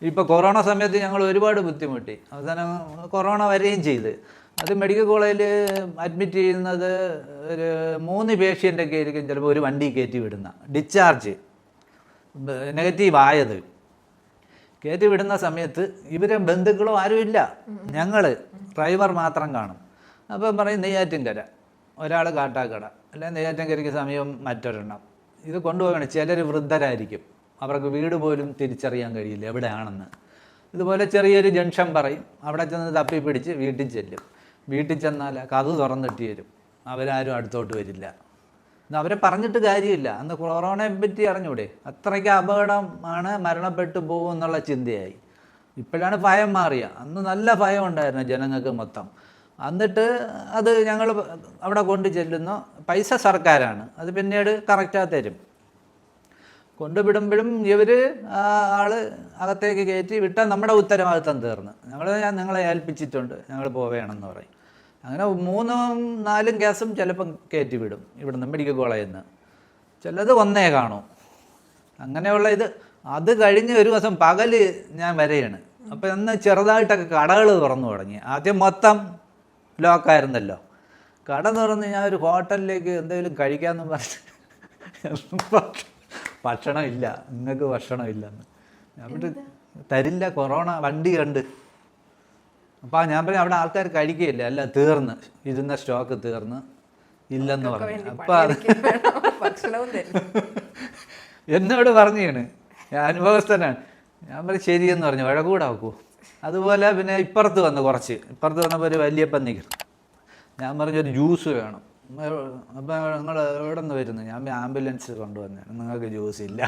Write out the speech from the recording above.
ഇപ്പോൾ കൊറോണ സമയത്ത് ഞങ്ങൾ ഒരുപാട് ബുദ്ധിമുട്ടി. അവസാനം കൊറോണ വരികയും ചെയ്ത്. അത് മെഡിക്കൽ കോളേജിൽ അഡ്മിറ്റ് ചെയ്യുന്നത് ഒരു 3 പേഷ്യൻ്റൊക്കെ ആയിരിക്കും ചിലപ്പോൾ ഒരു വണ്ടി കയറ്റി വിടുന്ന. ഡിസ്ചാർജ് നെഗറ്റീവ് ആയത് കയറ്റി വിടുന്ന സമയത്ത് ഇവരെ ബന്ധുക്കളോ ആരുമില്ല, ഞങ്ങൾ ഡ്രൈവർ മാത്രം കാണും. അപ്പം പറയും നെയ്യാറ്റിൻകര, ഒരാൾ കാട്ടാക്കട, അല്ലെങ്കിൽ നെയ്യാറ്റിൻകരയ്ക്ക് സമയം മറ്റൊരെണ്ണം. ഇത് കൊണ്ടുപോകണം. ചിലർ വൃദ്ധരായിരിക്കും, അവർക്ക് വീട് പോലും തിരിച്ചറിയാൻ കഴിയില്ല എവിടെയാണെന്ന്. ഇതുപോലെ ചെറിയൊരു ജംഗ്ഷൻ പറയും, അവിടെ ചെന്ന് തപ്പിപ്പിടിച്ച് വീട്ടിൽ ചെല്ലും. വീട്ടിൽ ചെന്നാൽ കഥ തുറന്നിട്ട് തരും, അവരാരും അടുത്തോട്ട് വരില്ല. അവരെ പറഞ്ഞിട്ട് കാര്യമില്ല. അന്ന് കൊറോണയെ പറ്റി അറിഞ്ഞൂടെ, അത്രയ്ക്ക് അപകടമാണ്, മരണപ്പെട്ടു പോകും എന്നുള്ള ചിന്തയായി. ഇപ്പോഴാണ് ഭയം മാറിയ. അന്ന് നല്ല ഭയം ഉണ്ടായിരുന്നു ജനങ്ങൾക്ക് മൊത്തം. എന്നിട്ട് അത് ഞങ്ങൾ അവിടെ കൊണ്ട് ചെല്ലുന്നു. പൈസ സർക്കാരാണ്, അത് പിന്നീട് കറക്റ്റായി തരും. കൊണ്ടുവിടുമ്പോഴും ഇവർ ആൾ അകത്തേക്ക് കയറ്റി വിട്ടാൽ നമ്മുടെ ഉത്തരവാദിത്തം തീർന്ന്. ഞാൻ നിങ്ങളെ ഏൽപ്പിച്ചിട്ടുണ്ട്, ഞങ്ങൾ പോവേണമെന്ന് പറയും. അങ്ങനെ 3-4 കേസും ചിലപ്പം കയറ്റി വിടും ഇവിടുന്ന് മെഡിക്കൽ കോളേജിൽ നിന്ന്. ചിലത് ഒന്നേ കാണും. അങ്ങനെയുള്ള ഇത്. അത് കഴിഞ്ഞ് ഒരു ദിവസം പകൽ ഞാൻ വരെയാണ്. അപ്പോൾ ഇന്ന് ചെറുതായിട്ടൊക്കെ കടകൾ തുറന്നു തുടങ്ങി. ആദ്യം മൊത്തം ലോക്കായിരുന്നല്ലോ. കട തുറന്ന് ഞാൻ ഒരു ഹോട്ടലിലേക്ക് എന്തെങ്കിലും കഴിക്കാമെന്ന് പറഞ്ഞു. ഭക്ഷണം ഇല്ല, നിങ്ങൾക്ക് ഭക്ഷണം ഇല്ലെന്ന്. അവിടെ തരില്ല, കൊറോണ വണ്ടി കണ്ട്. അപ്പോൾ ഞാൻ പറഞ്ഞു അവിടെ ആൾക്കാർ കഴിക്കുകയില്ല, അല്ല തീർന്ന്, ഇരുന്ന സ്റ്റോക്ക് തീർന്ന് ഇല്ലെന്ന് പറഞ്ഞു. അപ്പം അത് എന്നോട് പറഞ്ഞാണ്, ഞാൻ അനുഭവസ്ഥനാണ്. ഞാൻ പറഞ്ഞു ശരിയെന്ന് പറഞ്ഞു, വഴക്കൂടാക്കൂ. അതുപോലെ പിന്നെ ഇപ്പുറത്ത് വന്നപ്പോൾ ഒരു വലിയ പന്നിക്ക് ഞാൻ പറഞ്ഞൊരു ജ്യൂസ് വേണം. അപ്പോൾ നിങ്ങൾ എവിടെ നിന്ന് വരുന്നു? ഞാൻ ആംബുലൻസ് കൊണ്ടുവന്നേ, നിങ്ങൾക്ക് ജ്യൂസ് ഇല്ല.